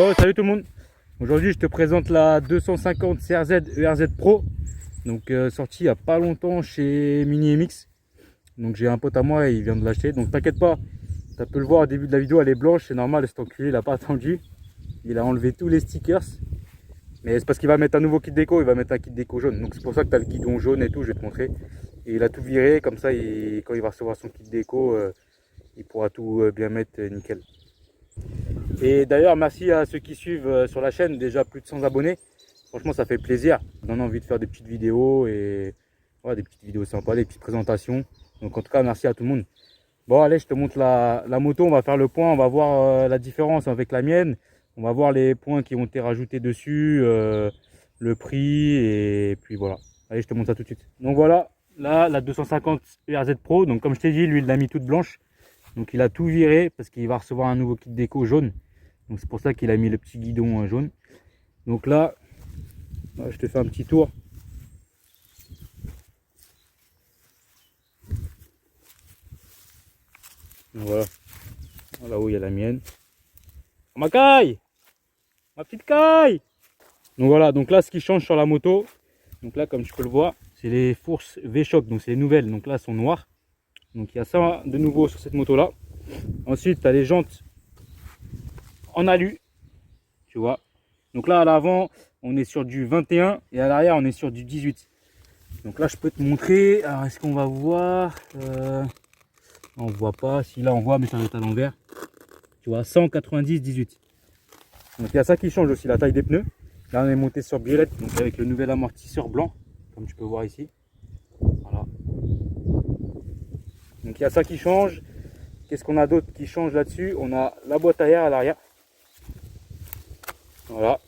Bon, salut tout le monde. Aujourd'hui, je te présente la 250 CRZ ERZ Pro. Donc, sortie il n'y a pas longtemps chez Mini MX. Donc, j'ai un pote à moi et il vient de l'acheter. Donc, t'inquiète pas, tu peux le voir au début de la vidéo, elle est blanche. C'est normal, cet enculé, il n'a pas attendu. Il a enlevé tous les stickers. Mais c'est parce qu'il va mettre un nouveau kit déco, il va mettre un kit déco jaune. Donc, c'est pour ça que tu as le guidon jaune et tout, je vais te montrer. Et il a tout viré, comme ça, quand il va recevoir son kit déco, il pourra tout bien mettre nickel. Et d'ailleurs, merci à ceux qui suivent sur la chaîne, déjà plus de 100 abonnés. Franchement, ça fait plaisir. On a envie de faire des petites vidéos et ouais, des petites vidéos sympas, des petites présentations. Donc en tout cas, merci à tout le monde. Bon, allez, je te montre la moto. On va faire le point, on va voir la différence avec la mienne. On va voir les points qui ont été rajoutés dessus, le prix et puis voilà. Allez, je te montre ça tout de suite. Donc voilà, là, la 250 ERZ Pro. Donc comme je t'ai dit, lui, il l'a mis toute blanche. Donc il a tout viré parce qu'il va recevoir un nouveau kit déco jaune. Donc c'est pour ça qu'il a mis le petit guidon jaune. Donc là, je te fais un petit tour. Donc voilà. Là où il y a la mienne. Oh, ma caille! Ma petite caille! Donc voilà, donc là ce qui change sur la moto, donc là comme tu peux le voir, c'est les fourches V-Shock, donc c'est les nouvelles, donc là elles sont noires. Donc il y a ça de nouveau sur cette moto là. Ensuite tu as les jantes en alu, tu vois. Donc là à l'avant on est sur du 21 et à l'arrière on est sur du 18. Donc là je peux te montrer. Alors est-ce qu'on va voir on voit pas, si là on voit mais ça va être à l'envers. Tu vois, 190 18. Donc il y a ça qui change aussi, la taille des pneus. Là on est monté sur biellette, donc avec le nouvel amortisseur blanc, comme tu peux voir ici. Voilà. Donc il y a ça qui change. Qu'est-ce qu'on a d'autre qui change là-dessus? On a la boîte à air à l'arrière. Voilà.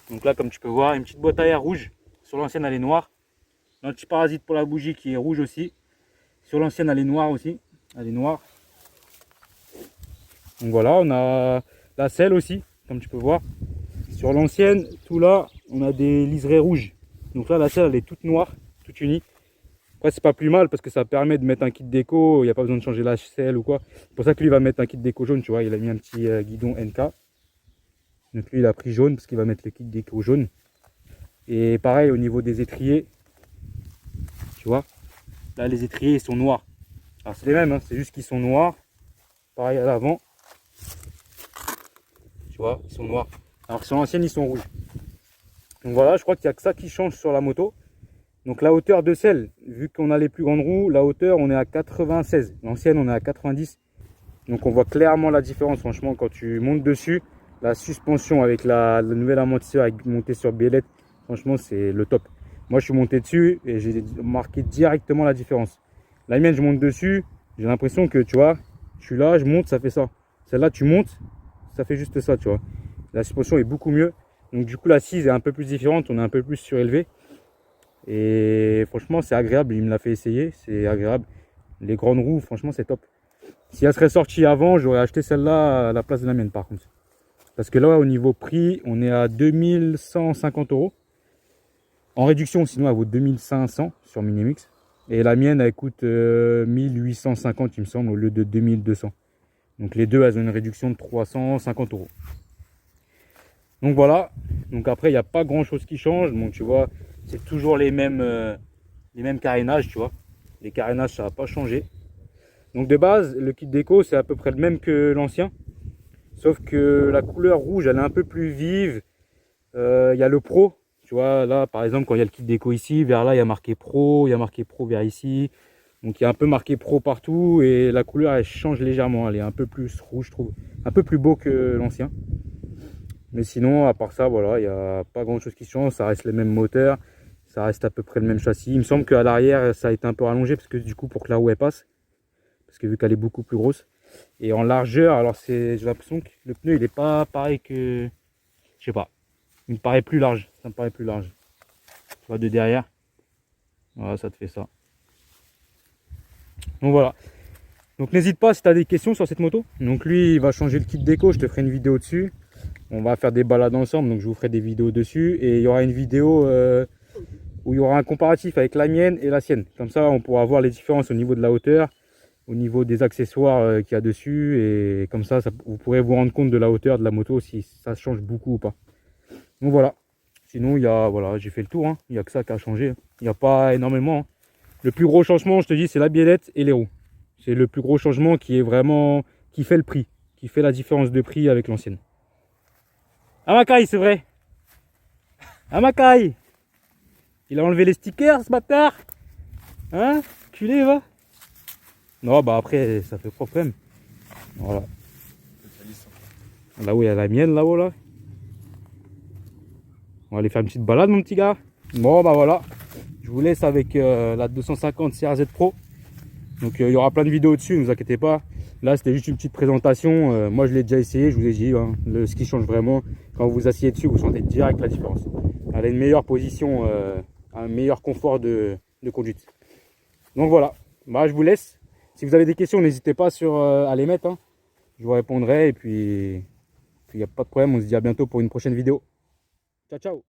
Donc là comme tu peux voir, une petite boîte à air rouge. Sur l'ancienne elle est noire. L'antiparasite pour la bougie qui est rouge aussi. Sur l'ancienne elle est noire aussi. Elle est noire. Donc voilà, on a la selle aussi, comme tu peux voir. Sur l'ancienne, tout là, on a des liserés rouges. Donc là, la selle, elle est toute noire, toute unie. Après, c'est pas plus mal parce que ça permet de mettre un kit déco. Il n'y a pas besoin de changer la selle ou quoi. C'est pour ça que lui va mettre un kit déco jaune, tu vois. Il a mis un petit guidon NK. Donc lui, il a pris jaune parce qu'il va mettre le kit déco jaune. Et pareil, au niveau des étriers, tu vois. Là, les étriers, ils sont noirs. Alors, c'est les mêmes, hein, c'est juste qu'ils sont noirs. Pareil à l'avant. Tu vois, ils sont noirs. Alors que sur l'ancienne, ils sont rouges. Donc voilà, je crois qu'il n'y a que ça qui change sur la moto. Donc la hauteur de selle, vu qu'on a les plus grandes roues, la hauteur, on est à 96. L'ancienne, on est à 90. Donc on voit clairement la différence, franchement, quand tu montes dessus. La suspension avec le nouvel amortisseur monté sur biellette, franchement, c'est le top. Moi, je suis monté dessus et j'ai marqué directement la différence. La mienne, je monte dessus, j'ai l'impression que, tu vois, je suis là, je monte, ça fait ça. Celle-là, tu montes, ça fait juste ça, tu vois. La suspension est beaucoup mieux. Donc du coup, l'assise est un peu plus différente, on est un peu plus surélevé. Et franchement, c'est agréable, il me l'a fait essayer, c'est agréable. Les grandes roues, franchement, c'est top. Si elle serait sortie avant, j'aurais acheté celle-là à la place de la mienne par contre. Parce que là, au niveau prix, on est à 2150 €. En réduction, sinon, elle vaut 2500 sur Minimix. Et la mienne, elle coûte 1850, il me semble, au lieu de 2200. Donc les deux, elles ont une réduction de 350 €. Donc voilà. Donc après, il n'y a pas grand chose qui change. Bon, tu vois, c'est toujours les mêmes carénages, tu vois. Les carénages, ça n'a pas changé. Donc de base, le kit déco, c'est à peu près le même que l'ancien. Sauf que la couleur rouge, elle est un peu plus vive. Il y a le Pro. Tu vois, là, par exemple, quand il y a le kit déco ici, vers là, il y a marqué Pro. Il y a marqué Pro vers ici. Donc il y a un peu marqué Pro partout. Et la couleur, elle change légèrement. Elle est un peu plus rouge, je trouve. Un peu plus beau que l'ancien. Mais sinon, à part ça, voilà, il n'y a pas grand chose qui change. Ça reste les mêmes moteurs. Ça reste à peu près le même châssis. Il me semble qu'à l'arrière, ça a été un peu rallongé. Parce que du coup, pour que la roue elle passe. Parce que vu qu'elle est beaucoup plus grosse. Et en largeur, alors j'ai l'impression que le pneu, il n'est pas pareil que... Je sais pas. Il me paraît plus large. Ça me paraît plus large. Tu vois, de derrière. Voilà, ça te fait ça. Donc voilà. Donc n'hésite pas si tu as des questions sur cette moto. Donc lui, il va changer le kit déco. Je te ferai une vidéo dessus. On va faire des balades ensemble. Donc je vous ferai des vidéos dessus. Et il y aura une vidéo où il y aura un comparatif avec la mienne et la sienne. Comme ça, on pourra voir les différences au niveau de la hauteur. au niveau des accessoires qu'il y a dessus. Et comme ça, vous pourrez vous rendre compte de la hauteur de la moto, si ça change beaucoup ou pas. Donc voilà. Sinon, voilà, j'ai fait le tour. Hein. Il n'y a que ça qui a changé. Il n'y a pas énormément. Hein. Le plus gros changement, je te dis, c'est la biellette et les roues. C'est le plus gros changement qui est vraiment, qui fait le prix, qui fait la différence de prix avec l'ancienne. Amakai, c'est vrai. Amakai. Il a enlevé les stickers, ce bâtard. Hein? Culé, va. Non, bah après, ça fait propre quand même. Voilà. Là où il y a la mienne, là-haut, là. On va aller faire une petite balade, mon petit gars. Bon, bah voilà. Je vous laisse avec la 250 CRZ Pro. Donc, il y aura plein de vidéos dessus, ne vous inquiétez pas. Là, c'était juste une petite présentation. Moi, je l'ai déjà essayé, je vous ai dit. Hein, ce qui change vraiment, quand vous asseyez dessus, vous sentez direct la différence. Elle a une meilleure position, un meilleur confort de conduite. Donc voilà, bah, je vous laisse. Si vous avez des questions, n'hésitez pas à les mettre. Hein. Je vous répondrai et puis il n'y a pas de problème. On se dit à bientôt pour une prochaine vidéo. Ciao, ciao.